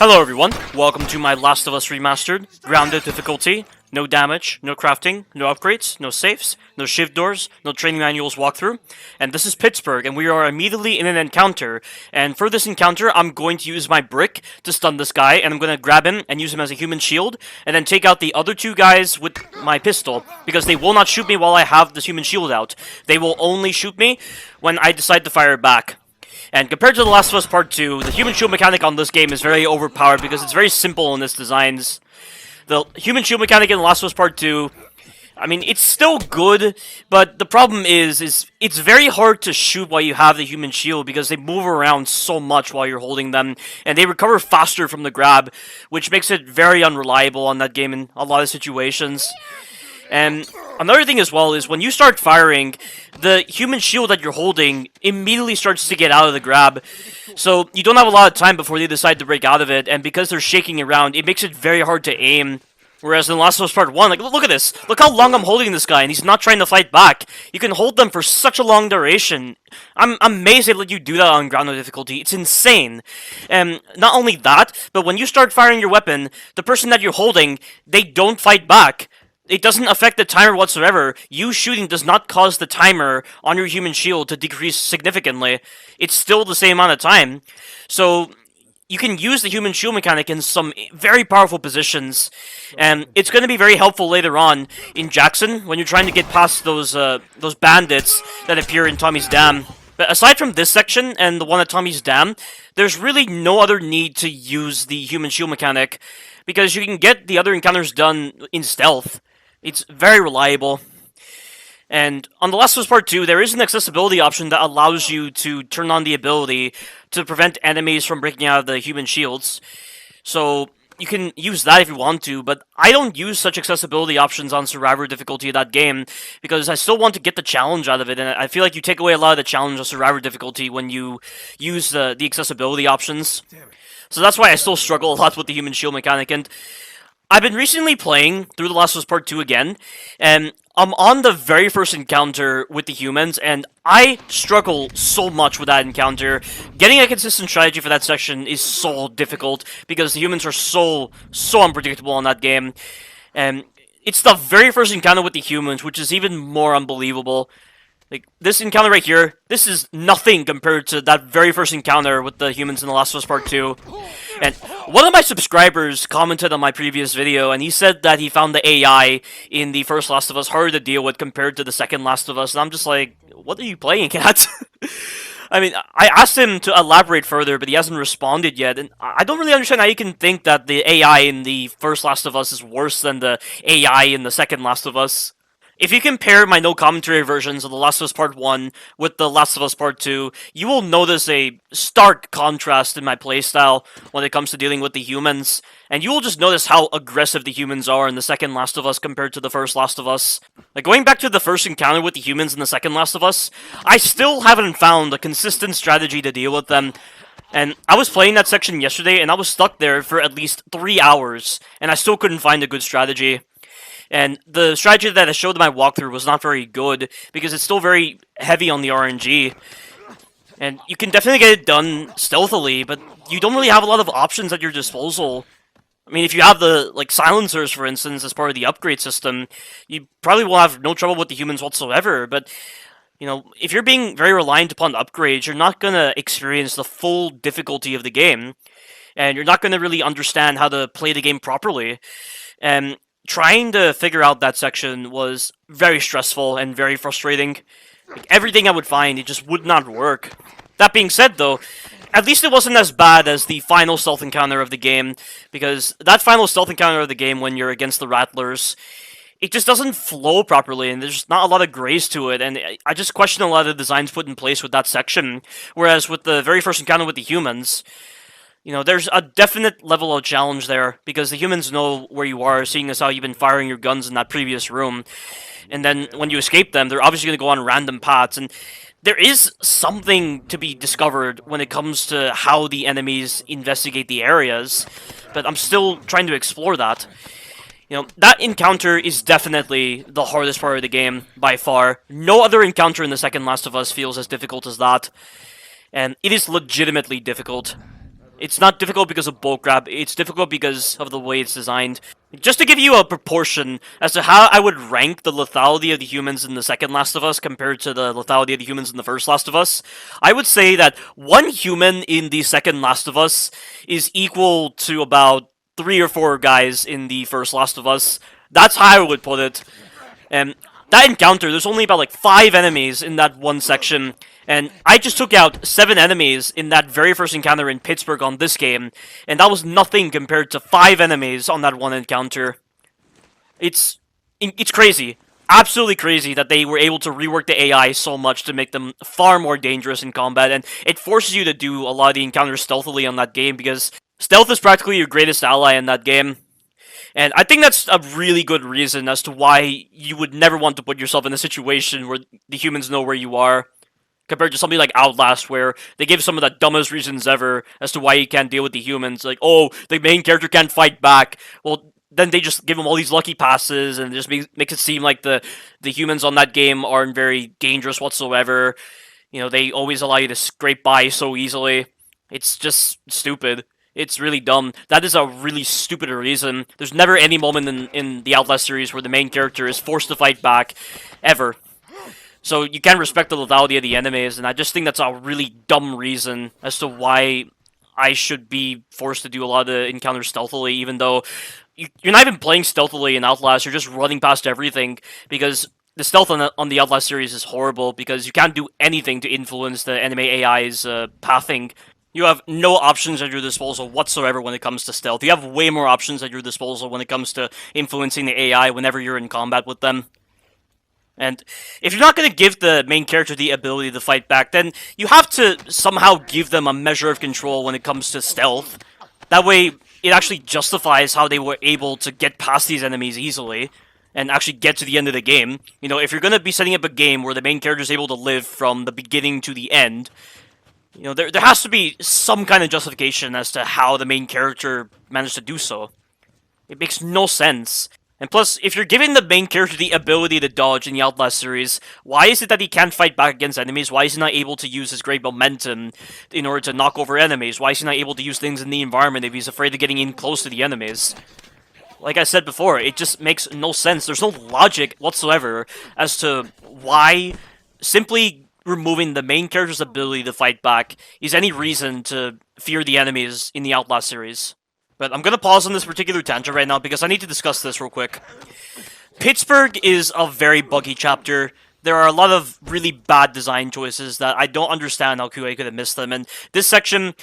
Hello everyone, welcome to my Last of Us Remastered, grounded difficulty, no damage, no crafting, no upgrades, no safes, no Shiv doors, no training manuals walkthrough, and this is Pittsburgh, and we are immediately in an encounter, and for this encounter, I'm going to use my brick to stun this guy, and I'm going to grab him and use him as a human shield, and then take out the other two guys with my pistol, because they will not shoot me while I have this human shield out. They will only shoot me when I decide to fire back. And compared to The Last of Us Part 2, the human shield mechanic on this game is very overpowered because it's very simple in its designs. The human shield mechanic in The Last of Us Part 2, I mean, it's still good, but the problem is it's very hard to shoot while you have the human shield because they move around so much while you're holding them, and they recover faster from the grab, which makes it very unreliable on that game in a lot of situations. And another thing as well is when you start firing, the human shield that you're holding immediately starts to get out of the grab. So you don't have a lot of time before they decide to break out of it, and because they're shaking around, it makes it very hard to aim. Whereas in Last of Us Part 1, like, look at this. Look how long I'm holding this guy, and he's not trying to fight back. You can hold them for such a long duration. I'm amazed they let you do that on grounded difficulty. It's insane. And not only that, but when you start firing your weapon, the person that you're holding, they don't fight back. It doesn't affect the timer whatsoever. You shooting does not cause the timer on your human shield to decrease significantly. It's still the same amount of time. So you can use the human shield mechanic in some very powerful positions, and it's going to be very helpful later on in Jackson when you're trying to get past those bandits that appear in Tommy's Dam. But aside from this section and the one at Tommy's Dam, there's really no other need to use the human shield mechanic because you can get the other encounters done in stealth. It's very reliable. And on The Last of Us Part 2, there is an accessibility option that allows you to turn on the ability to prevent enemies from breaking out of the human shields. So you can use that if you want to, but I don't use such accessibility options on Survivor difficulty of that game, because I still want to get the challenge out of it, and I feel like you take away a lot of the challenge of Survivor difficulty when you use the accessibility options. So that's why I still struggle a lot with the human shield mechanic, and I've been recently playing through The Last of Us Part 2 again, and I'm on the very first encounter with the humans, and I struggle so much with that encounter. Getting a consistent strategy for that section is so difficult, because the humans are so unpredictable in that game. And it's the very first encounter with the humans, which is even more unbelievable. Like, this encounter right here, this is nothing compared to that very first encounter with the humans in The Last of Us Part 2. And one of my subscribers commented on my previous video, and he said that he found the AI in the first Last of Us harder to deal with compared to the second Last of Us, and I'm just like, what are you playing at? I mean, I asked him to elaborate further, but he hasn't responded yet, and I don't really understand how you can think that the AI in the first Last of Us is worse than the AI in the second Last of Us. If you compare my no-commentary versions of The Last of Us Part 1 with The Last of Us Part 2, you will notice a stark contrast in my playstyle when it comes to dealing with the humans, and you will just notice how aggressive the humans are in the second Last of Us compared to the first Last of Us. Like, going back to the first encounter with the humans in the second Last of Us, I still haven't found a consistent strategy to deal with them. And I was playing that section yesterday, and I was stuck there for at least 3 hours, and I still couldn't find a good strategy. And the strategy that I showed in my walkthrough was not very good, because it's still very heavy on the RNG. And you can definitely get it done stealthily, but you don't really have a lot of options at your disposal. I mean, if you have the, like, silencers, for instance, as part of the upgrade system, you probably will have no trouble with the humans whatsoever, but, you know, if you're being very reliant upon upgrades, you're not gonna experience the full difficulty of the game, and you're not gonna really understand how to play the game properly. And trying to figure out that section was very stressful and very frustrating. Like, everything I would find, it just would not work. That being said, though, at least it wasn't as bad as the final stealth encounter of the game, because that final stealth encounter of the game when you're against the Rattlers, it just doesn't flow properly, and there's not a lot of grace to it, and I just question a lot of the designs put in place with that section, whereas with the very first encounter with the humans, you know, there's a definite level of challenge there, because the humans know where you are, seeing as how you've been firing your guns in that previous room. And then, when you escape them, they're obviously going to go on random paths, and there is something to be discovered when it comes to how the enemies investigate the areas, but I'm still trying to explore that. You know, that encounter is definitely the hardest part of the game, by far. No other encounter in the second Last of Us feels as difficult as that. And it is legitimately difficult. It's not difficult because of bulk grab, it's difficult because of the way it's designed. Just to give you a proportion as to how I would rank the lethality of the humans in the second Last of Us compared to the lethality of the humans in the first Last of Us, I would say that one human in the second Last of Us is equal to about 3 or 4 guys in the first Last of Us. That's how I would put it. And that encounter, there's only about like 5 enemies in that one section, and I just took out 7 enemies in that very first encounter in Pittsburgh on this game, and that was nothing compared to 5 enemies on that one encounter. It's crazy. Absolutely crazy that they were able to rework the AI so much to make them far more dangerous in combat, and it forces you to do a lot of the encounters stealthily on that game, because stealth is practically your greatest ally in that game. And I think that's a really good reason as to why you would never want to put yourself in a situation where the humans know where you are, compared to something like Outlast, where they give some of the dumbest reasons ever as to why you can't deal with the humans. Like, oh, the main character can't fight back. Well, then they just give them all these lucky passes, and it just makes it seem like the humans on that game aren't very dangerous whatsoever. You know, they always allow you to scrape by so easily. It's just stupid. It's really dumb. That is a really stupid reason. There's never any moment in the Outlast series where the main character is forced to fight back, ever. So you can respect the lethality of the enemies, and I just think that's a really dumb reason as to why I should be forced to do a lot of the encounters stealthily, even though you're not even playing stealthily in Outlast, you're just running past everything, because the stealth on the Outlast series is horrible, because you can't do anything to influence the enemy AI's pathing. You have no options at your disposal whatsoever when it comes to stealth. You have way more options at your disposal when it comes to influencing the AI whenever you're in combat with them. And if you're not going to give the main character the ability to fight back, then you have to somehow give them a measure of control when it comes to stealth. That way, it actually justifies how they were able to get past these enemies easily and actually get to the end of the game. You know, if you're going to be setting up a game where the main character is able to live from the beginning to the end, you know, there has to be some kind of justification as to how the main character managed to do so. It makes no sense. And plus, if you're giving the main character the ability to dodge in the Outlast series, why is it that he can't fight back against enemies? Why is he not able to use his great momentum in order to knock over enemies? Why is he not able to use things in the environment if he's afraid of getting in close to the enemies? Like I said before, it just makes no sense. There's no logic whatsoever as to why simply removing the main character's ability to fight back is any reason to fear the enemies in the Outlast series. But I'm going to pause on this particular tangent right now because I need to discuss this real quick. Pittsburgh is a very buggy chapter. There are a lot of really bad design choices that I don't understand how QA could have missed them. And this section,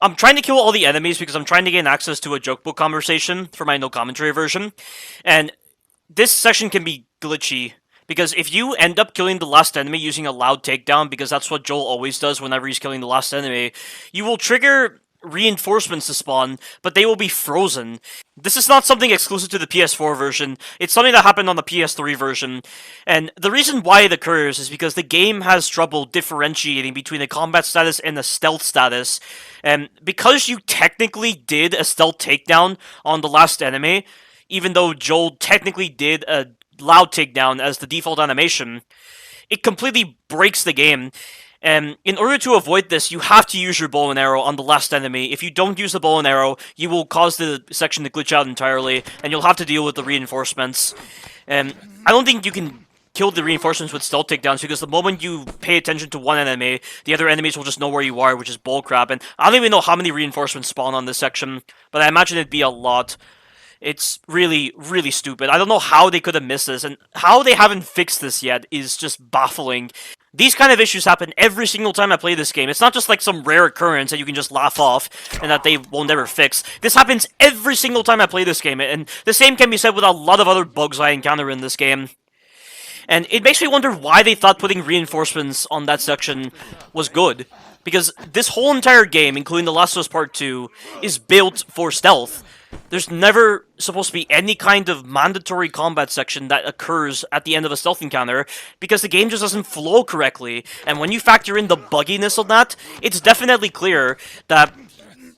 I'm trying to kill all the enemies because I'm trying to gain access to a joke book conversation for my no commentary version. And this section can be glitchy, because if you end up killing the last enemy using a loud takedown, because that's what Joel always does whenever he's killing the last enemy, you will trigger reinforcements to spawn, but they will be frozen. This is not something exclusive to the PS4 version, it's something that happened on the PS3 version, and the reason why it occurs is because the game has trouble differentiating between the combat status and the stealth status, and because you technically did a stealth takedown on the last enemy, even though Joel technically did a loud takedown as the default animation, it completely breaks the game. And in order to avoid this, you have to use your bow and arrow on the last enemy. If you don't use the bow and arrow, you will cause the section to glitch out entirely, and you'll have to deal with the reinforcements. And I don't think you can kill the reinforcements with stealth takedowns, because the moment you pay attention to one enemy, the other enemies will just know where you are, which is bullcrap. And I don't even know how many reinforcements spawn on this section, but I imagine it'd be a lot. It's really, really stupid. I don't know how they could have missed this, and how they haven't fixed this yet is just baffling. These kind of issues happen every single time I play this game. It's not just like some rare occurrence that you can just laugh off and that they will never fix. This happens every single time I play this game, and the same can be said with a lot of other bugs I encounter in this game. And it makes me wonder why they thought putting reinforcements on that section was good. Because this whole entire game, including The Last of Us Part 2, is built for stealth. There's never supposed to be any kind of mandatory combat section that occurs at the end of a stealth encounter, because the game just doesn't flow correctly. And when you factor in the bugginess of that, it's definitely clear that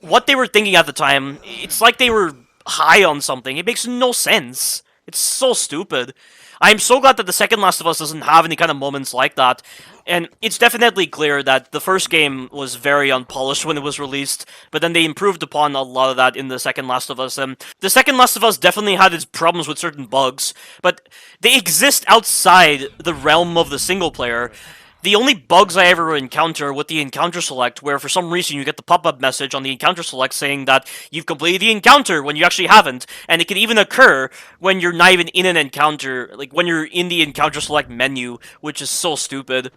what they were thinking at the time, it's like they were high on something. It makes no sense. It's so stupid. I'm so glad that the second Last of Us doesn't have any kind of moments like that. And it's definitely clear that the first game was very unpolished when it was released, but then they improved upon a lot of that in the second Last of Us. And the second Last of Us definitely had its problems with certain bugs, but they exist outside the realm of the single player. The only bugs I ever encounter with the encounter select, where for some reason you get the pop-up message on the encounter select saying that you've completed the encounter when you actually haven't, and it can even occur when you're not even in an encounter, like when you're in the encounter select menu, which is so stupid.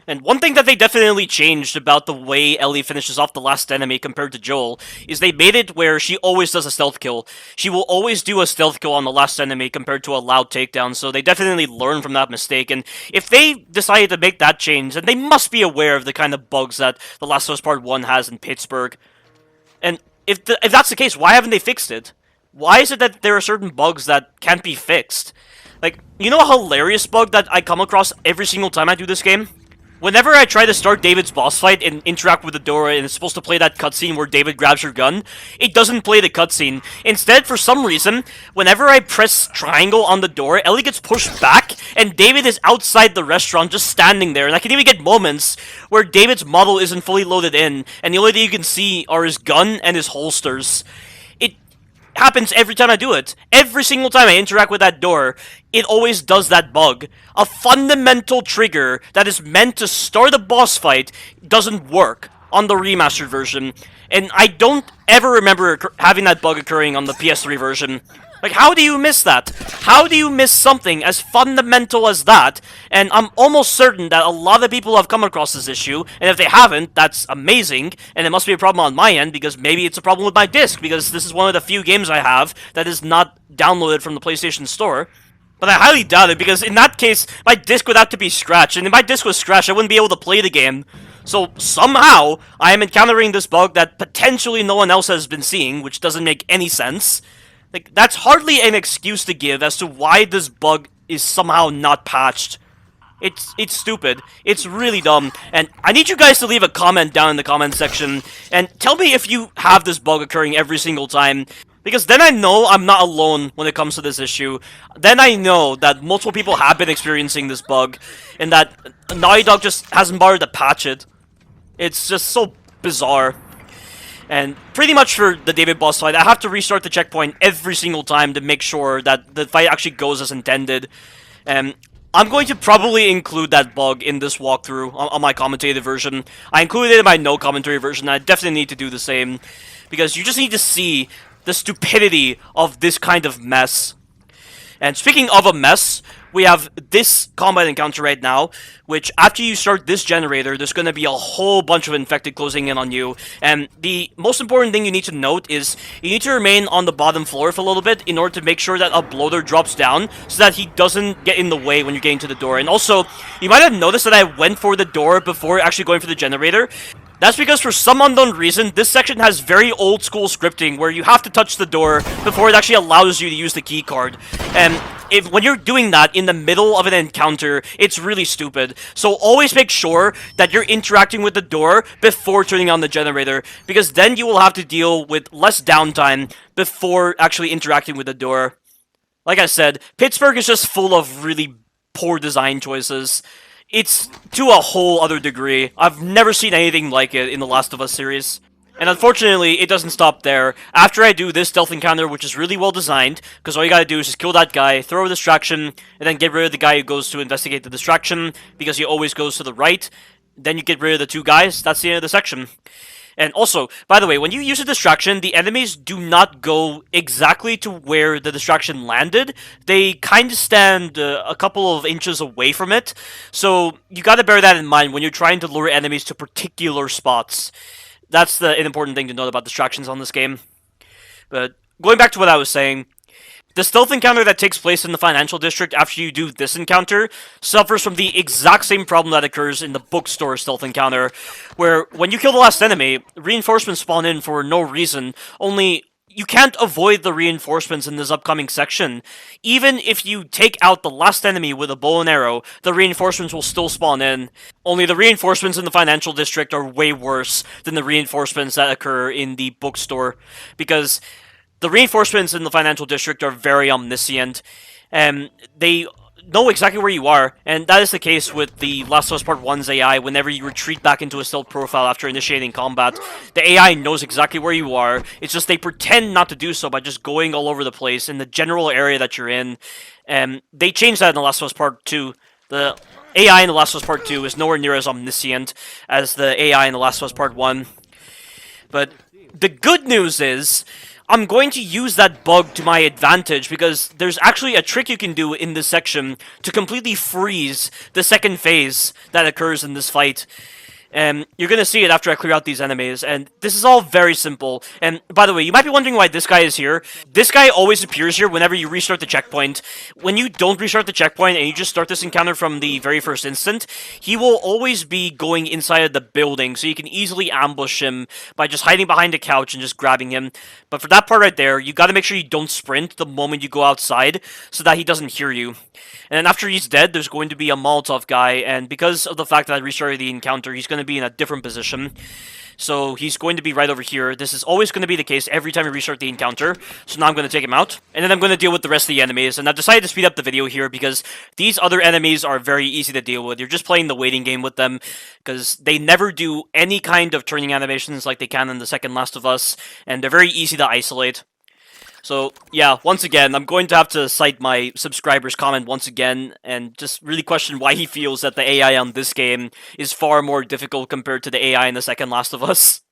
And one thing that they definitely changed about the way Ellie finishes off the last enemy compared to Joel is they made it where she always does a stealth kill. She will always do a stealth kill on the last enemy compared to a loud takedown, so they definitely learned from that mistake. And if they decided to make that change, then they must be aware of the kind of bugs that The Last of Us Part 1 has in Pittsburgh. And if that's the case, why haven't they fixed it? Why is it that there are certain bugs that can't be fixed? Like, you know a hilarious bug that I come across every single time I do this game? Whenever I try to start David's boss fight and interact with the door and it's supposed to play that cutscene where David grabs your gun, it doesn't play the cutscene. Instead, for some reason, whenever I press triangle on the door, Ellie gets pushed back and David is outside the restaurant just standing there. And I can even get moments where David's model isn't fully loaded in and the only thing you can see are his gun and his holsters. It happens every time I do it. Every single time I interact with that door, it always does that bug. A fundamental trigger that is meant to start a boss fight doesn't work on the remastered version. And I don't ever remember having that bug occurring on the PS3 version. Like, how do you miss that? How do you miss something as fundamental as that? And I'm almost certain that a lot of people have come across this issue, and if they haven't, that's amazing, and it must be a problem on my end, because maybe it's a problem with my disc, because this is one of the few games I have that is not downloaded from the PlayStation Store. But I highly doubt it, because in that case, my disc would have to be scratched, and if my disc was scratched, I wouldn't be able to play the game. So, somehow, I am encountering this bug that potentially no one else has been seeing, which doesn't make any sense. Like, that's hardly an excuse to give as to why this bug is somehow not patched. It's stupid. It's really dumb. And I need you guys to leave a comment down in the comment section and tell me if you have this bug occurring every single time. Because then I know I'm not alone when it comes to this issue. Then I know that multiple people have been experiencing this bug and that Naughty Dog just hasn't bothered to patch it. It's just so bizarre. And pretty much for the David boss fight, I have to restart the checkpoint every single time to make sure that the fight actually goes as intended. And I'm going to probably include that bug in this walkthrough on my commentated version. I included it in my no commentary version, and I definitely need to do the same. Because you just need to see the stupidity of this kind of mess. And speaking of a mess, we have this combat encounter right now, which after you start this generator, there's going to be a whole bunch of infected closing in on you. And the most important thing you need to note is you need to remain on the bottom floor for a little bit in order to make sure that a bloater drops down so that he doesn't get in the way when you're getting to the door. And also, you might have noticed that I went for the door before actually going for the generator. That's because for some unknown reason, this section has very old school scripting where you have to touch the door before it actually allows you to use the key card. And when you're doing that in the middle of an encounter, it's really stupid. So always make sure that you're interacting with the door before turning on the generator, because then you will have to deal with less downtime before actually interacting with the door. Like I said, Pittsburgh is just full of really poor design choices. It's to a whole other degree. I've never seen anything like it in the Last of Us series. And unfortunately, it doesn't stop there. After I do this stealth encounter, which is really well designed, because all you gotta do is just kill that guy, throw a distraction, and then get rid of the guy who goes to investigate the distraction, because he always goes to the right. Then you get rid of the two guys. That's the end of the section. And also, by the way, when you use a distraction, the enemies do not go exactly to where the distraction landed. They kind of stand a couple of inches away from it. So you gotta bear that in mind when you're trying to lure enemies to particular spots. That's an important thing to note about distractions on this game. But going back to what I was saying, the stealth encounter that takes place in the financial district after you do this encounter suffers from the exact same problem that occurs in the bookstore stealth encounter, where when you kill the last enemy, reinforcements spawn in for no reason, only you can't avoid the reinforcements in this upcoming section. Even if you take out the last enemy with a bow and arrow, the reinforcements will still spawn in. Only the reinforcements in the financial district are way worse than the reinforcements that occur in the bookstore, because the reinforcements in the financial district are very omniscient, and they know exactly where you are, and that is the case with the Last of Us Part 1's AI. Whenever you retreat back into a stealth profile after initiating combat, the AI knows exactly where you are. It's just they pretend not to do so by just going all over the place in the general area that you're in. And they changed that in The Last of Us Part 2. The AI in The Last of Us Part 2 is nowhere near as omniscient as the AI in The Last of Us Part 1. But the good news is, I'm going to use that bug to my advantage because there's actually a trick you can do in this section to completely freeze the second phase that occurs in this fight. And you're going to see it after I clear out these enemies, and this is all very simple. And by the way, you might be wondering why this guy is here. This guy always appears here whenever you restart the checkpoint. When you don't restart the checkpoint and you just start this encounter from the very first instant, he will always be going inside of the building, so you can easily ambush him by just hiding behind a couch and just grabbing him. But for that part right there, you gotta make sure you don't sprint the moment you go outside, so that he doesn't hear you. And then after he's dead, there's going to be a Molotov guy, and because of the fact that I restarted the encounter, he's going to be in a different position. So he's going to be right over here. This is always going to be the case every time we restart the encounter. So now I'm going to take him out, and then I'm going to deal with the rest of the enemies. And I've decided to speed up the video here because these other enemies are very easy to deal with. You're just playing the waiting game with them because they never do any kind of turning animations like they can in the second Last of Us, and they're very easy to isolate. So, yeah, once again, I'm going to have to cite my subscriber's comment once again, and just really question why he feels that the AI on this game is far more difficult compared to the AI in the second Last of Us.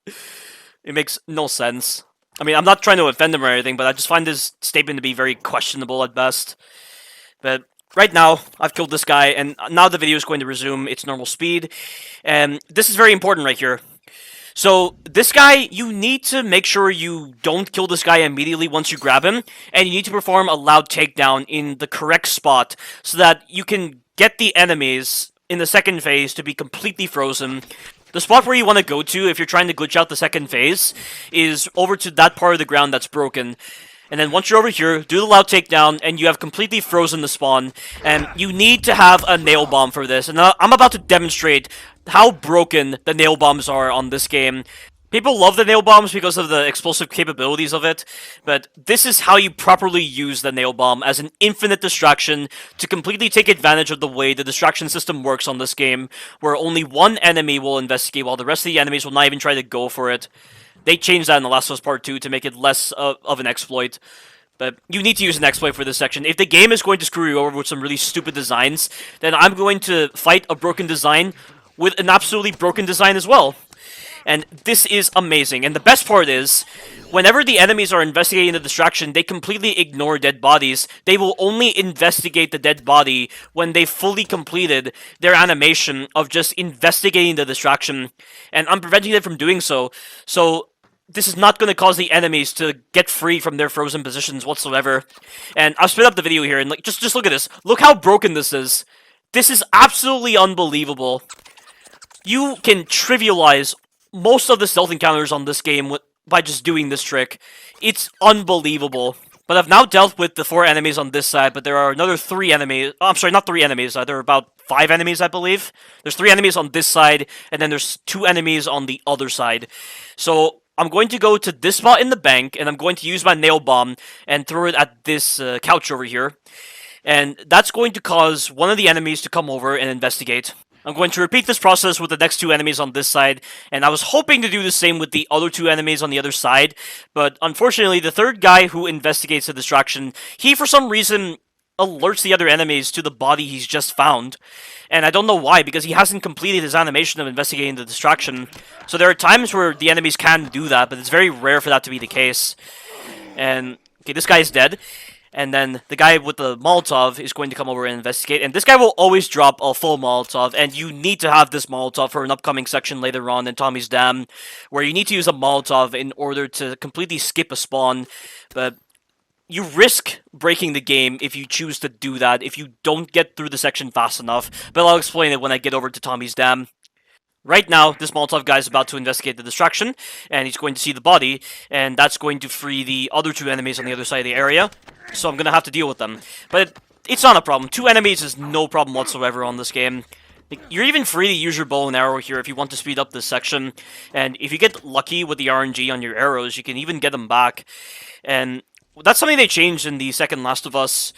It makes no sense. I mean, I'm not trying to offend him or anything, but I just find this statement to be very questionable at best. But right now, I've killed this guy, and now the video is going to resume its normal speed. And this is very important right here. So, this guy, you need to make sure you don't kill this guy immediately once you grab him, and you need to perform a loud takedown in the correct spot so that you can get the enemies in the second phase to be completely frozen. The spot where you want to go to if you're trying to glitch out the second phase is over to that part of the ground that's broken. And then once you're over here, do the loud takedown, and you have completely frozen the spawn. And you need to have a nail bomb for this. And I'm about to demonstrate how broken the nail bombs are on this game. People love the nail bombs because of the explosive capabilities of it, but this is how you properly use the nail bomb as an infinite distraction to completely take advantage of the way the distraction system works on this game, where only one enemy will investigate while the rest of the enemies will not even try to go for it. They changed that in The Last of Us Part 2 to make it less of an exploit. But you need to use an exploit for this section. If the game is going to screw you over with some really stupid designs, then I'm going to fight a broken design with an absolutely broken design as well. And this is amazing. And the best part is, whenever the enemies are investigating the distraction, they completely ignore dead bodies. They will only investigate the dead body when they've fully completed their animation of just investigating the distraction. And I'm preventing them from doing so. So this is not going to cause the enemies to get free from their frozen positions whatsoever. And I'll split up the video here, and just look at this. Look how broken this is. This is absolutely unbelievable. You can trivialize most of the stealth encounters on this game by just doing this trick. It's unbelievable. But I've now dealt with the 4 enemies on this side, but there are another 3 enemies. Oh, I'm sorry, not 3 enemies. There are about 5 enemies, I believe. There's 3 enemies on this side, and then there's 2 enemies on the other side. So I'm going to go to this spot in the bank, and I'm going to use my nail bomb and throw it at this couch over here. And that's going to cause one of the enemies to come over and investigate. I'm going to repeat this process with the next 2 enemies on this side, and I was hoping to do the same with the other 2 enemies on the other side, but unfortunately, the third guy who investigates the distraction, he for some reason alerts the other enemies to the body he's just found. And I don't know why, because he hasn't completed his animation of investigating the distraction. So there are times where the enemies can do that, but it's very rare for that to be the case. And, okay, this guy is dead. And then the guy with the Molotov is going to come over and investigate. And this guy will always drop a full Molotov. And you need to have this Molotov for an upcoming section later on in Tommy's Dam, where you need to use a Molotov in order to completely skip a spawn. But you risk breaking the game if you choose to do that, if you don't get through the section fast enough. But I'll explain it when I get over to Tommy's Dam. Right now, this Molotov guy is about to investigate the distraction, and he's going to see the body, and that's going to free the other 2 enemies on the other side of the area. So I'm going to have to deal with them. But it's not a problem. 2 enemies is no problem whatsoever on this game. You're even free to use your bow and arrow here if you want to speed up this section. And if you get lucky with the RNG on your arrows, you can even get them back. And that's something they changed in the second Last of Us,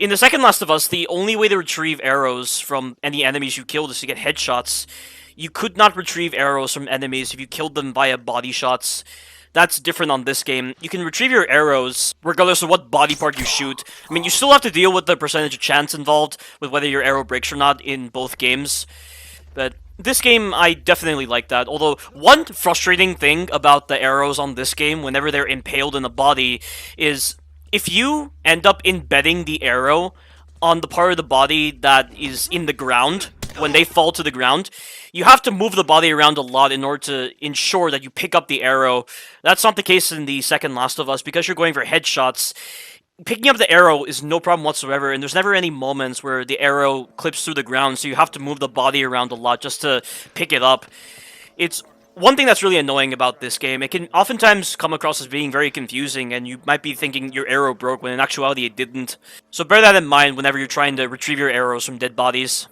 In the second Last of Us, the only way to retrieve arrows from any enemies you killed is to get headshots. You could not retrieve arrows from enemies if you killed them via body shots. That's different on this game. You can retrieve your arrows regardless of what body part you shoot. I mean, you still have to deal with the percentage of chance involved with whether your arrow breaks or not in both games. But this game, I definitely like that. Although, one frustrating thing about the arrows on this game, whenever they're impaled in the body, is if you end up embedding the arrow on the part of the body that is in the ground, when they fall to the ground, you have to move the body around a lot in order to ensure that you pick up the arrow. That's not the case in the second Last of Us, because you're going for headshots. Picking up the arrow is no problem whatsoever, and there's never any moments where the arrow clips through the ground, so you have to move the body around a lot just to pick it up. It's one thing that's really annoying about this game. It can oftentimes come across as being very confusing, and you might be thinking your arrow broke when in actuality it didn't. So bear that in mind whenever you're trying to retrieve your arrows from dead bodies.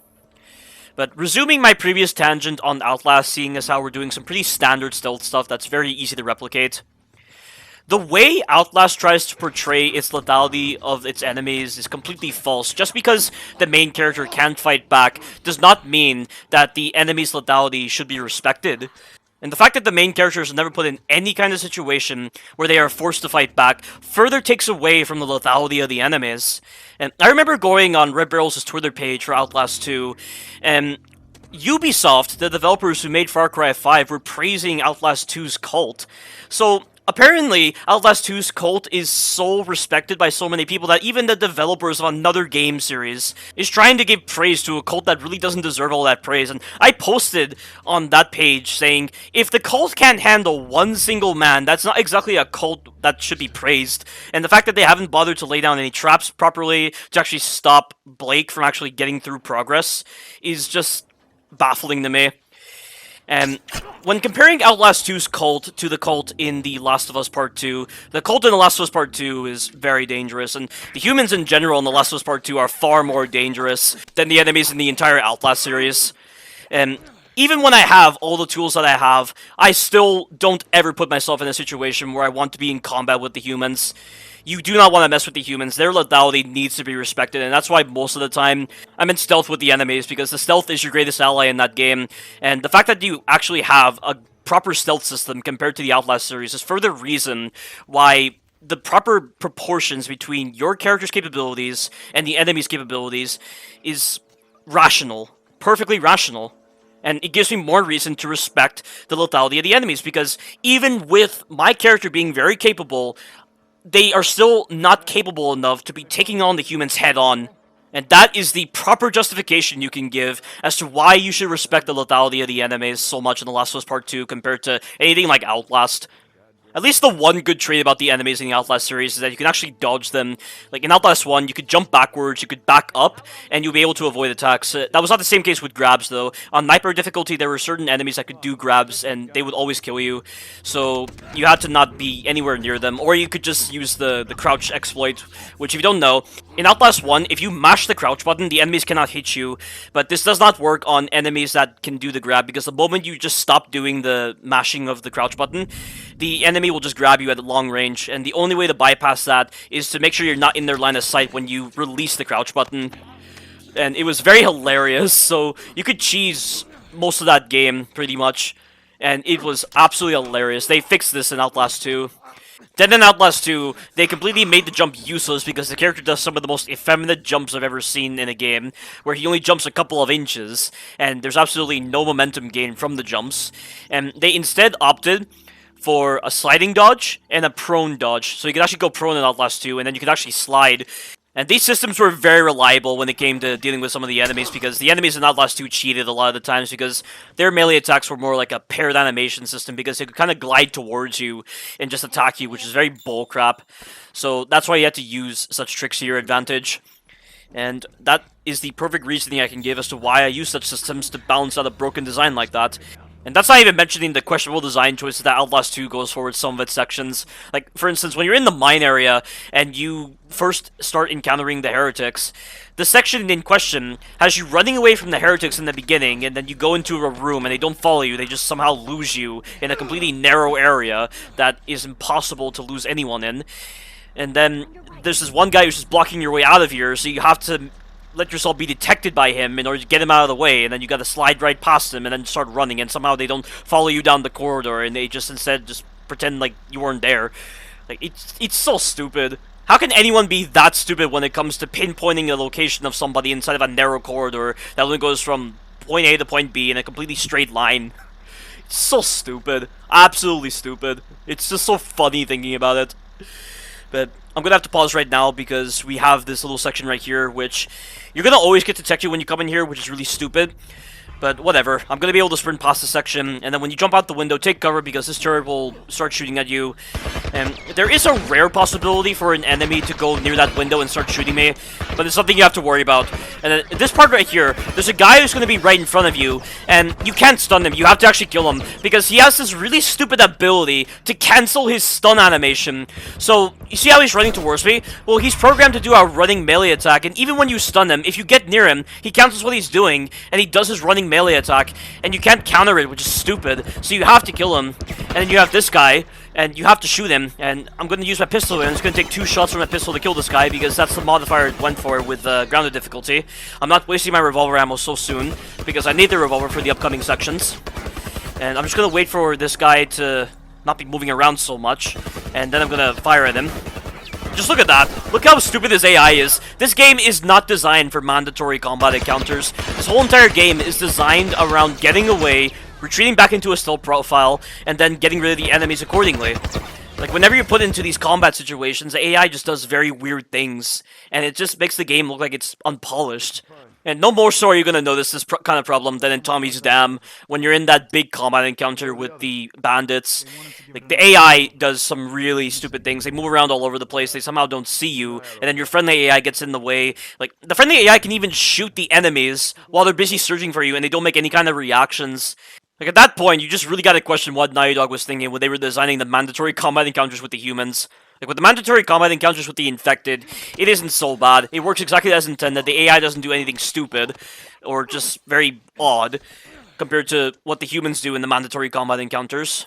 But resuming my previous tangent on Outlast, seeing as how we're doing some pretty standard stealth stuff that's very easy to replicate. The way Outlast tries to portray its lethality of its enemies is completely false. Just because the main character can't fight back does not mean that the enemy's lethality should be respected. And the fact that the main character is never put in any kind of situation where they are forced to fight back further takes away from the lethality of the enemies. And I remember going on Red Barrel's Twitter page for Outlast 2, and Ubisoft, the developers who made Far Cry 5, were praising Outlast 2's cult. So apparently, Outlast 2's cult is so respected by so many people that even the developers of another game series is trying to give praise to a cult that really doesn't deserve all that praise. And I posted on that page saying, if the cult can't handle one single man, that's not exactly a cult that should be praised. And the fact that they haven't bothered to lay down any traps properly to actually stop Blake from actually getting through progress is just baffling to me. And when comparing Outlast 2's cult to the cult in The Last of Us Part 2, the cult in The Last of Us Part 2 is very dangerous, and the humans in general in The Last of Us Part 2 are far more dangerous than the enemies in the entire Outlast series. And even when I have all the tools that I have, I still don't ever put myself in a situation where I want to be in combat with the humans. You do not want to mess with the humans. Their lethality needs to be respected, and that's why most of the time I'm in stealth with the enemies, because the stealth is your greatest ally in that game, and the fact that you actually have a proper stealth system compared to the Outlast series is further reason why the proper proportions between your character's capabilities and the enemy's capabilities is rational. Perfectly rational. And it gives me more reason to respect the lethality of the enemies, because even with my character being very capable, they are still not capable enough to be taking on the humans head-on. And that is the proper justification you can give as to why you should respect the lethality of the enemies so much in The Last of Us Part 2 compared to anything like Outlast. At least the one good trait about the enemies in the Outlast series is that you can actually dodge them. Like in Outlast 1, you could jump backwards, you could back up, and you'll be able to avoid attacks. That was not the same case with grabs, though. On Nightmare difficulty, there were certain enemies that could do grabs, and they would always kill you. So you had to not be anywhere near them, or you could just use the crouch exploit, which if you don't know, in Outlast 1, if you mash the crouch button, the enemies cannot hit you. But this does not work on enemies that can do the grab, because the moment you just stop doing the mashing of the crouch button, the enemy will just grab you at long range, and the only way to bypass that is to make sure you're not in their line of sight when you release the crouch button. And it was very hilarious, so you could cheese most of that game, pretty much, and it was absolutely hilarious. They fixed this in Outlast 2. Then in Outlast 2, they completely made the jump useless because the character does some of the most effeminate jumps I've ever seen in a game, where he only jumps a couple of inches, and there's absolutely no momentum gain from the jumps. And they instead opted for a sliding dodge and a prone dodge. So you could actually go prone in Outlast 2, and then you could actually slide. And these systems were very reliable when it came to dealing with some of the enemies, because the enemies in Outlast 2 cheated a lot of the times, because their melee attacks were more like a paired animation system, because they could kind of glide towards you and just attack you, which is very bullcrap. So that's why you had to use such tricks to your advantage. And that is the perfect reasoning I can give as to why I use such systems to balance out a broken design like that. And that's not even mentioning the questionable design choices that Outlast 2 goes for with some of its sections. Like, for instance, when you're in the mine area and you first start encountering the heretics, the section in question has you running away from the heretics in the beginning, and then you go into a room and they don't follow you, they just somehow lose you in a completely narrow area that is impossible to lose anyone in. And then there's this one guy who's just blocking your way out of here, so you have to let yourself be detected by him in order to get him out of the way, and then you gotta slide right past him and then start running, and somehow they don't follow you down the corridor, and they just instead just pretend like you weren't there. Like, it's so stupid. How can anyone be that stupid when it comes to pinpointing the location of somebody inside of a narrow corridor that only goes from point A to point B in a completely straight line? It's so stupid. Absolutely stupid. It's just so funny thinking about it. But I'm gonna have to pause right now because we have this little section right here, which you're gonna always get detected when you come in here, which is really stupid. But whatever, I'm gonna be able to sprint past the section, and then when you jump out the window, take cover because this turret will start shooting at you. And there is a rare possibility for an enemy to go near that window and start shooting me, but it's something you have to worry about. And then this part right here, there's a guy who's gonna be right in front of you, and you can't stun him, you have to actually kill him, because he has this really stupid ability to cancel his stun animation. So, you see how he's running towards me? Well, he's programmed to do a running melee attack, and even when you stun him, if you get near him, he cancels what he's doing, and he does his running melee attack, and you can't counter it, which is stupid, so you have to kill him. And then you have this guy, and you have to shoot him, and I'm going to use my pistol, and it's going to take 2 shots from my pistol to kill this guy, because that's the modifier it went for with grounded difficulty. I'm not wasting my revolver ammo so soon, because I need the revolver for the upcoming sections. And I'm just going to wait for this guy to not be moving around so much, and then I'm going to fire at him. Just look at that. Look how stupid this AI is. This game is not designed for mandatory combat encounters. This whole entire game is designed around getting away, retreating back into a stealth profile, and then getting rid of the enemies accordingly. Like, whenever you're put into these combat situations, the AI just does very weird things, and it just makes the game look like it's unpolished. And no more so are you going to notice this kind of problem than in Tommy's Dam, when you're in that big combat encounter with the bandits. Like, the AI does some really stupid things. They move around all over the place, they somehow don't see you, and then your friendly AI gets in the way. Like, the friendly AI can even shoot the enemies while they're busy searching for you, and they don't make any kind of reactions. Like, at that point, you just really gotta question what Naughty Dog was thinking when they were designing the mandatory combat encounters with the humans. Like, with the mandatory combat encounters with the infected, it isn't so bad. It works exactly as intended. The AI doesn't do anything stupid, or just very odd, compared to what the humans do in the mandatory combat encounters.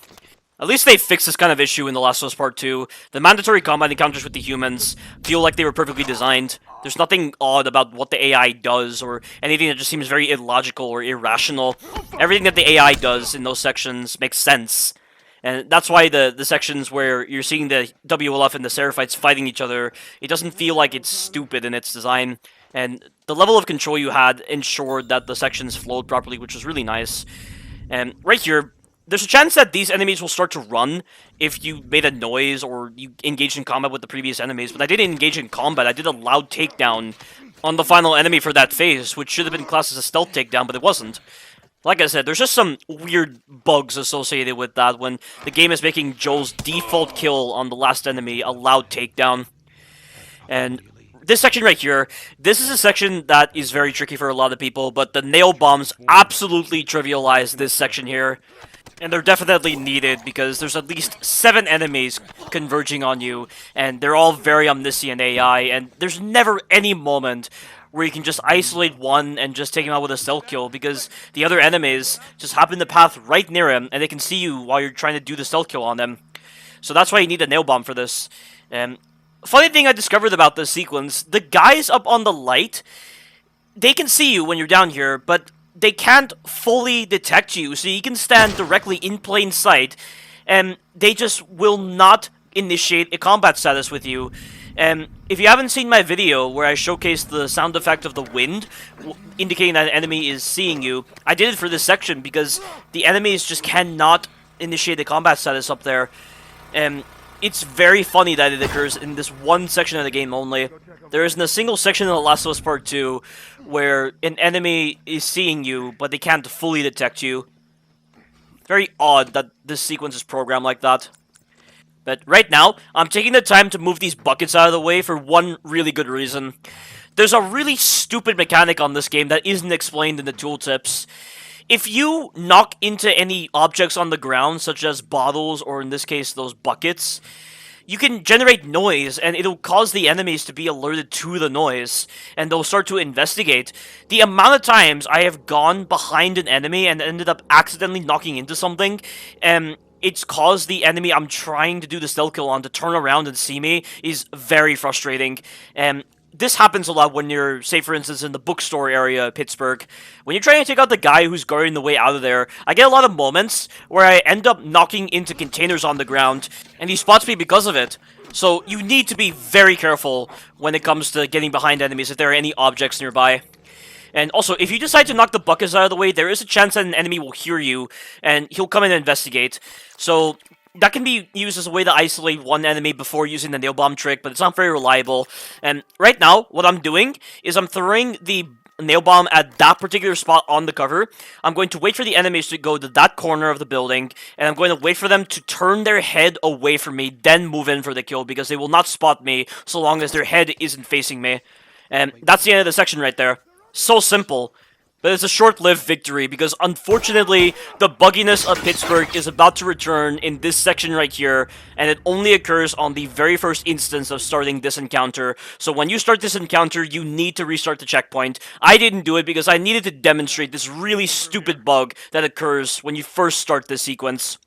At least they fixed this kind of issue in The Last of Us Part 2. The mandatory combat encounters with the humans feel like they were perfectly designed. There's nothing odd about what the AI does, or anything that just seems very illogical or irrational. Everything that the AI does in those sections makes sense. And that's why the sections where you're seeing the WLF and the Seraphites fighting each other, it doesn't feel like it's stupid in its design. And the level of control you had ensured that the sections flowed properly, which was really nice. And right here, there's a chance that these enemies will start to run if you made a noise or you engaged in combat with the previous enemies, but I didn't engage in combat. I did a loud takedown on the final enemy for that phase, which should have been classed as a stealth takedown, but it wasn't. Like I said, there's just some weird bugs associated with that when the game is making Joel's default kill on the last enemy a loud takedown. And this section right here, this is a section that is very tricky for a lot of people, but the nail bombs absolutely trivialize this section here. And they're definitely needed because there's at least 7 enemies converging on you, and they're all very omniscient AI, and there's never any moment where you can just isolate one and just take him out with a stealth kill, because the other enemies just happen to path right near him, and they can see you while you're trying to do the stealth kill on them. So that's why you need a nail bomb for this. Funny thing I discovered about this sequence, the guys up on the light, they can see you when you're down here, but they can't fully detect you, so you can stand directly in plain sight, and they just will not initiate a combat status with you. If you haven't seen my video where I showcased the sound effect of the wind, indicating that an enemy is seeing you, I did it for this section because the enemies just cannot initiate the combat status up there. It's very funny that it occurs in this one section of the game only. There isn't a single section in The Last of Us Part 2 where an enemy is seeing you, but they can't fully detect you. Very odd that this sequence is programmed like that. But right now, I'm taking the time to move these buckets out of the way for one really good reason. There's a really stupid mechanic on this game that isn't explained in the tooltips. If you knock into any objects on the ground, such as bottles, or in this case, those buckets, you can generate noise, and it'll cause the enemies to be alerted to the noise, and they'll start to investigate. The amount of times I have gone behind an enemy and ended up accidentally knocking into something, it's caused the enemy I'm trying to do the stealth kill on to turn around and see me is very frustrating. This happens a lot when you're, say for instance, in the bookstore area of Pittsburgh. When you're trying to take out the guy who's guarding the way out of there, I get a lot of moments where I end up knocking into containers on the ground, and he spots me because of it. So you need to be very careful when it comes to getting behind enemies if there are any objects nearby. And also, if you decide to knock the buckets out of the way, there is a chance that an enemy will hear you, and he'll come in and investigate. So that can be used as a way to isolate one enemy before using the nail bomb trick, but it's not very reliable. And right now, what I'm doing is I'm throwing the nail bomb at that particular spot on the cover. I'm going to wait for the enemies to go to that corner of the building, and I'm going to wait for them to turn their head away from me, then move in for the kill, because they will not spot me so long as their head isn't facing me. And that's the end of the section right there. So simple. But it's a short-lived victory, because unfortunately, the bugginess of Pittsburgh is about to return in this section right here, and it only occurs on the very first instance of starting this encounter. So when you start this encounter, you need to restart the checkpoint. I didn't do it because I needed to demonstrate this really stupid bug that occurs when you first start this sequence.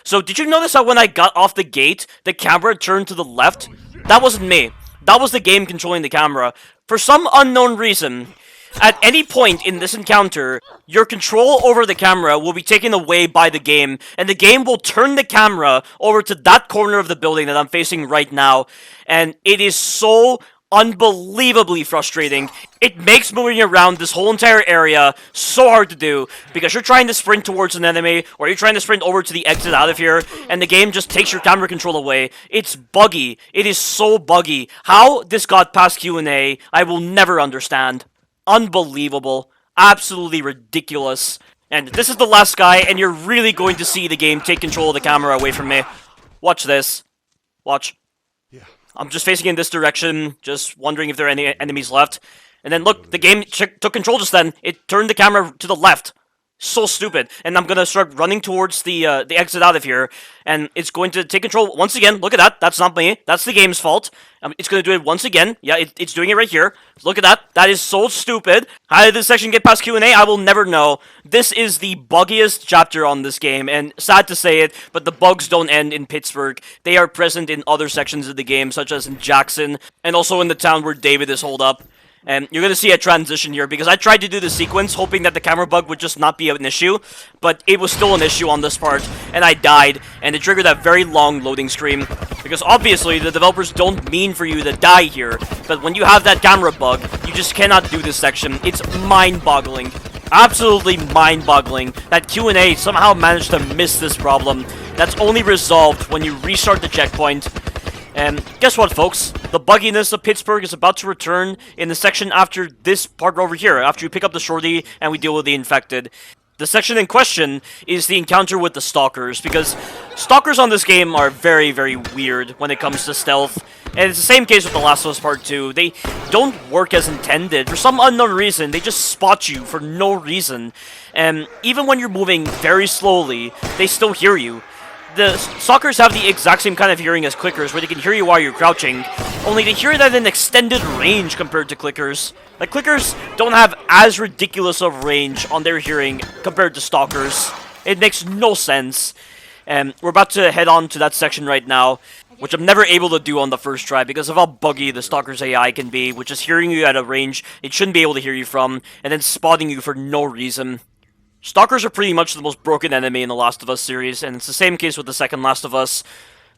So did you notice how when I got off the gate, the camera turned to the left? That wasn't me. That was the game controlling the camera. For some unknown reason, at any point in this encounter, your control over the camera will be taken away by the game, and the game will turn the camera over to that corner of the building that I'm facing right now, and it is so unbelievably frustrating. It makes moving around this whole entire area so hard to do, because you're trying to sprint towards an enemy, or you're trying to sprint over to the exit out of here, and the game just takes your camera control away. It's buggy. It is so buggy. How this got past Q&A, I will never understand. Unbelievable. Absolutely ridiculous. And this is the last guy, and you're really going to see the game take control of the camera away from me. Watch this. Watch. Yeah. I'm just facing in this direction, just wondering if there are any enemies left. And then look, the game took control just then. It turned the camera to the left. So stupid. And I'm gonna start running towards the exit out of here, and it's going to take control once again. Look at that. That's not me. That's the game's fault. It's gonna do it once again. Yeah, it's doing it right here. Look at that. That is so stupid. How did this section get past Q&A? I will never know. This is the buggiest chapter on this game, and sad to say it, but the bugs don't end in Pittsburgh. They are present in other sections of the game, such as in Jackson, and also in the town where David is holed up. And you're going to see a transition here, because I tried to do the sequence hoping that the camera bug would just not be an issue, but it was still an issue on this part, and I died, and it triggered that very long loading screen, because obviously the developers don't mean for you to die here, but when you have that camera bug, you just cannot do this section. It's mind-boggling. Absolutely mind-boggling that Q&A somehow managed to miss this problem. That's only resolved when you restart the checkpoint. And guess what, folks? The bugginess of Pittsburgh is about to return in the section after this part over here, after you pick up the shorty and we deal with the infected. The section in question is the encounter with the stalkers, because stalkers on this game are very, very weird when it comes to stealth. And it's the same case with The Last of Us Part 2. They don't work as intended. For some unknown reason, they just spot you for no reason. And even when you're moving very slowly, they still hear you. The stalkers have the exact same kind of hearing as clickers, where they can hear you while you're crouching, only they hear that in extended range compared to clickers. Like, clickers don't have as ridiculous of range on their hearing compared to stalkers. It makes no sense. And we're about to head on to that section right now, which I'm never able to do on the first try because of how buggy the stalker's AI can be, which is hearing you at a range it shouldn't be able to hear you from, and then spotting you for no reason. Stalkers are pretty much the most broken enemy in the Last of Us series, and it's the same case with the second Last of Us,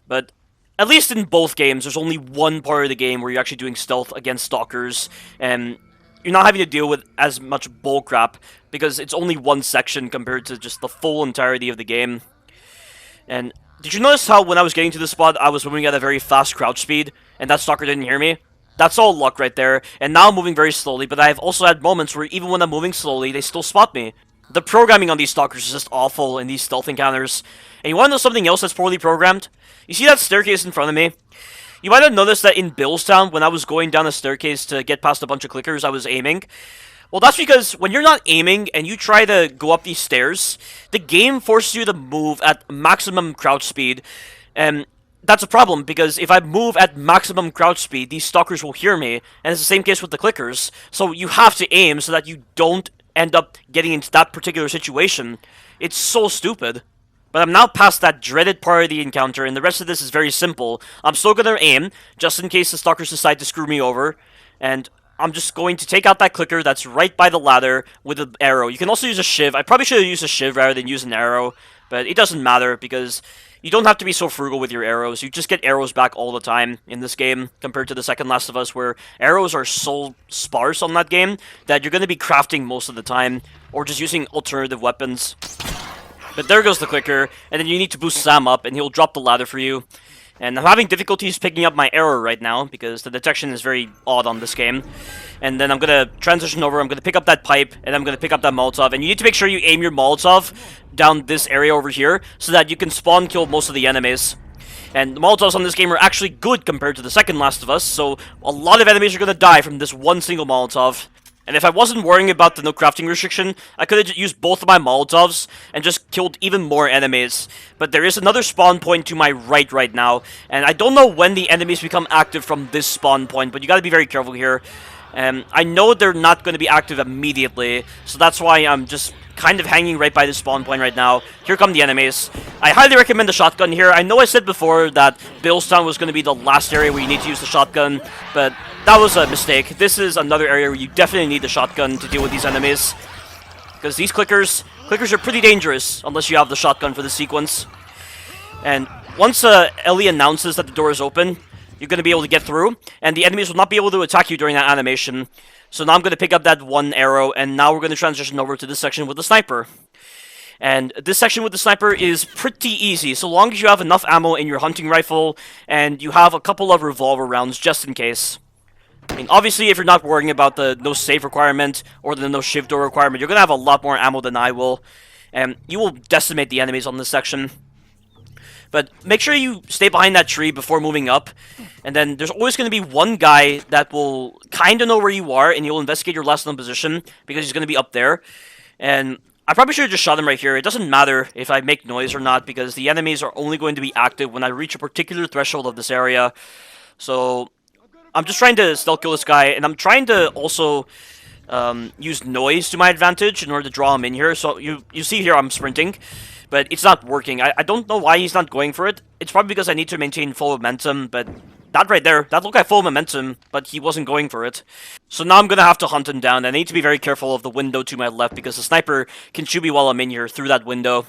but at least in both games, there's only one part of the game where you're actually doing stealth against stalkers, and you're not having to deal with as much bullcrap, because it's only one section compared to just the full entirety of the game. And did you notice how when I was getting to this spot, I was moving at a very fast crouch speed, and that stalker didn't hear me? That's all luck right there, and now I'm moving very slowly, but I've also had moments where even when I'm moving slowly, they still spot me. The programming on these stalkers is just awful in these stealth encounters. And you want to know something else that's poorly programmed? You see that staircase in front of me? You might have noticed that in Billstown, when I was going down the staircase to get past a bunch of clickers, I was aiming. Well, that's because when you're not aiming and you try to go up these stairs, the game forces you to move at maximum crouch speed. And that's a problem, because if I move at maximum crouch speed, these stalkers will hear me. And it's the same case with the clickers. So you have to aim so that you don't end up getting into that particular situation. It's so stupid. But I'm now past that dreaded part of the encounter, and the rest of this is very simple. I'm still gonna aim, just in case the stalkers decide to screw me over, and I'm just going to take out that clicker that's right by the ladder with an arrow. You can also use a Shiv. I probably should have used a Shiv rather than use an arrow, but it doesn't matter because you don't have to be so frugal with your arrows. You just get arrows back all the time in this game compared to the second Last of Us, where arrows are so sparse on that game that you're going to be crafting most of the time or just using alternative weapons. But there goes the clicker, and then you need to boost Sam up, and he'll drop the ladder for you. And I'm having difficulties picking up my arrow right now, because the detection is very odd on this game. And then I'm going to transition over, I'm going to pick up that pipe, and I'm going to pick up that Molotov. And you need to make sure you aim your Molotov down this area over here, so that you can spawn kill most of the enemies. And the Molotovs on this game are actually good compared to the second Last of Us, so a lot of enemies are going to die from this one single Molotov. And if I wasn't worrying about the no crafting restriction, I could have used both of my Molotovs and just killed even more enemies. But there is another spawn point to my right now, and I don't know when the enemies become active from this spawn point, but you gotta be very careful here. I know they're not going to be active immediately, so that's why I'm just kind of hanging right by the spawn point right now. Here come the enemies. I highly recommend the shotgun here. I know I said before that Billstown was going to be the last area where you need to use the shotgun, but that was a mistake. This is another area where you definitely need the shotgun to deal with these enemies, because these clickers are pretty dangerous unless you have the shotgun for the sequence. And once Ellie announces that the door is open, you're going to be able to get through, and the enemies will not be able to attack you during that animation. So now I'm going to pick up that one arrow, and now we're going to transition over to this section with the sniper. And this section with the sniper is pretty easy, so long as you have enough ammo in your hunting rifle, and you have a couple of revolver rounds just in case. I mean, obviously, if you're not worrying about the no save requirement, or the no shiv door requirement, you're going to have a lot more ammo than I will, and you will decimate the enemies on this section. But make sure you stay behind that tree before moving up. And then there's always going to be one guy that will kind of know where you are, and he'll investigate your last known position, because he's going to be up there. And I probably should have just shot him right here. It doesn't matter if I make noise or not, because the enemies are only going to be active when I reach a particular threshold of this area. So I'm just trying to stealth kill this guy, and I'm trying to also use noise to my advantage in order to draw him in here. So you see here I'm sprinting, but it's not working. I don't know why he's not going for it. It's probably because I need to maintain full momentum, but that right there, that looked like full momentum, but he wasn't going for it. So now I'm going to have to hunt him down, and I need to be very careful of the window to my left, because the sniper can shoot me while I'm in here through that window.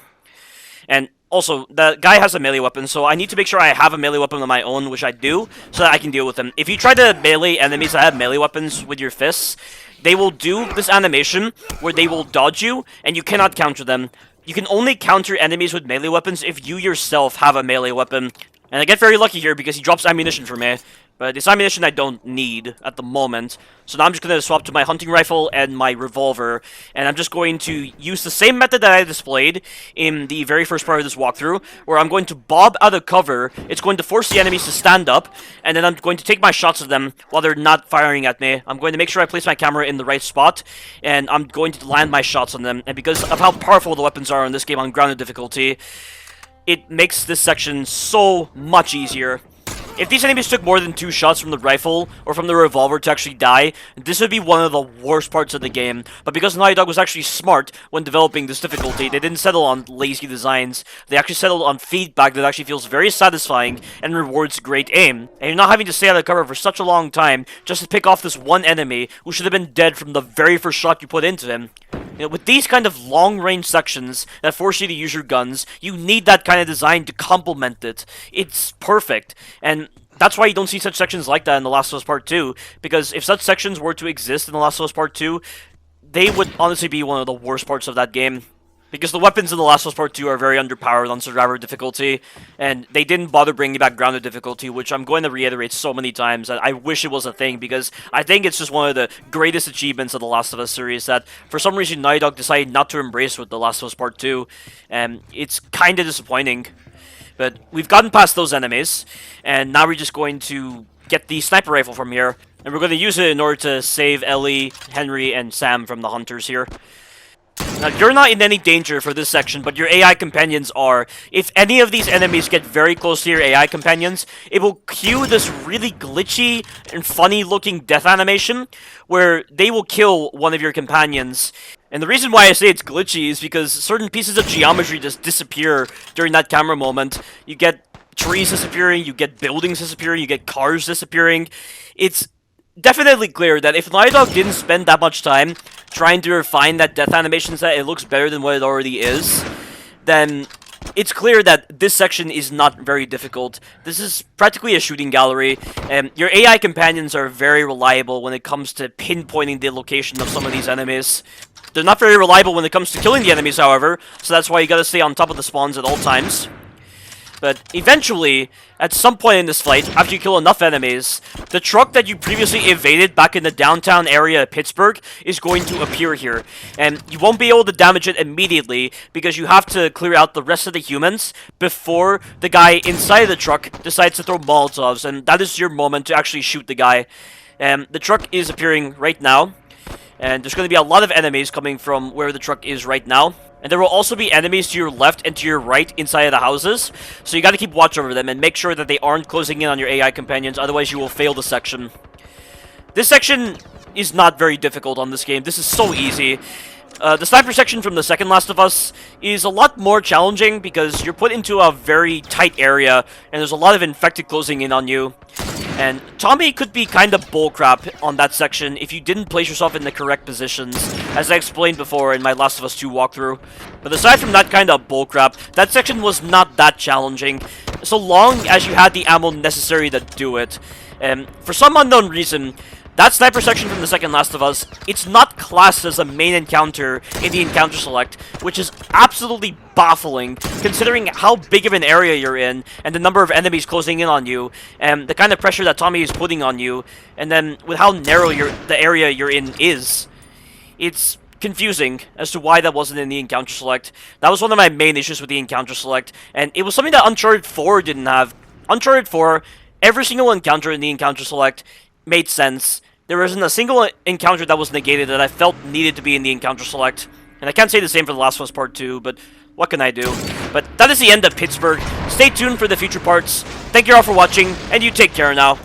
And also, the guy has a melee weapon, so I need to make sure I have a melee weapon of my own, which I do, so that I can deal with him. If you try to melee enemies that have melee weapons with your fists, they will do this animation where they will dodge you, and you cannot counter them. You can only counter enemies with melee weapons if you yourself have a melee weapon. And I get very lucky here because he drops ammunition for me. But it's ammunition I don't need at the moment. So now I'm just going to swap to my hunting rifle and my revolver. And I'm just going to use the same method that I displayed in the very first part of this walkthrough, where I'm going to bob out of cover. It's going to force the enemies to stand up. And then I'm going to take my shots at them while they're not firing at me. I'm going to make sure I place my camera in the right spot. And I'm going to land my shots on them. And because of how powerful the weapons are in this game on grounded difficulty, it makes this section so much easier. If these enemies took more than 2 shots from the rifle or from the revolver to actually die, this would be one of the worst parts of the game. But because Naughty Dog was actually smart when developing this difficulty, they didn't settle on lazy designs. They actually settled on feedback that actually feels very satisfying and rewards great aim. And you're not having to stay out of cover for such a long time just to pick off this one enemy who should have been dead from the very first shot you put into him. You know, with these kind of long-range sections that force you to use your guns, you need that kind of design to complement it. It's perfect, and that's why you don't see such sections like that in The Last of Us Part 2, because if such sections were to exist in The Last of Us Part 2, they would honestly be one of the worst parts of that game. Because the weapons in The Last of Us Part 2 are very underpowered on Survivor difficulty, and they didn't bother bringing back Grounded difficulty, which I'm going to reiterate so many times that I wish it was a thing, because I think it's just one of the greatest achievements of The Last of Us series that, for some reason, Naughty Dog decided not to embrace with The Last of Us Part 2, and it's kind of disappointing. But we've gotten past those enemies, and now we're just going to get the sniper rifle from here, and we're going to use it in order to save Ellie, Henry, and Sam from the hunters here. Now, you're not in any danger for this section, but your AI companions are. If any of these enemies get very close to your AI companions, it will cue this really glitchy and funny-looking death animation, where they will kill one of your companions. And the reason why I say it's glitchy is because certain pieces of geometry just disappear during that camera moment. You get trees disappearing, you get buildings disappearing, you get cars disappearing. It's definitely clear that if Naughty Dog didn't spend that much time trying to refine that death animation set, it looks better than what it already is, then it's clear that this section is not very difficult. This is practically a shooting gallery, and your AI companions are very reliable when it comes to pinpointing the location of some of these enemies. They're not very reliable when it comes to killing the enemies, however, so that's why you gotta stay on top of the spawns at all times. But eventually, at some point in this fight, after you kill enough enemies, the truck that you previously evaded back in the downtown area of Pittsburgh is going to appear here. And you won't be able to damage it immediately, because you have to clear out the rest of the humans before the guy inside the truck decides to throw Molotovs, and that is your moment to actually shoot the guy. And the truck is appearing right now, and there's going to be a lot of enemies coming from where the truck is right now. And there will also be enemies to your left and to your right inside of the houses, so you gotta keep watch over them and make sure that they aren't closing in on your AI companions, otherwise you will fail the section. This section is not very difficult on this game. This is so easy. The sniper section from the second Last of Us is a lot more challenging because you're put into a very tight area, and there's a lot of infected closing in on you. And Tommy could be kind of bullcrap on that section if you didn't place yourself in the correct positions, as I explained before in my Last of Us 2 walkthrough. But aside from that kind of bullcrap, that section was not that challenging, so long as you had the ammo necessary to do it. And for some unknown reason, that sniper section from the second Last of Us, it's not classed as a main encounter in the encounter select, which is absolutely baffling, considering how big of an area you're in, and the number of enemies closing in on you, and the kind of pressure that Tommy is putting on you, and then with how narrow the area you're in is. It's confusing as to why that wasn't in the encounter select. That was one of my main issues with the encounter select, and it was something that Uncharted 4 didn't have. Uncharted 4, every single encounter in the encounter select made sense. There wasn't a single encounter that was negated that I felt needed to be in the encounter select. And I can't say the same for The Last of Us Part 2, but what can I do? But that is the end of Pittsburgh. Stay tuned for the future parts. Thank you all for watching, and you take care now.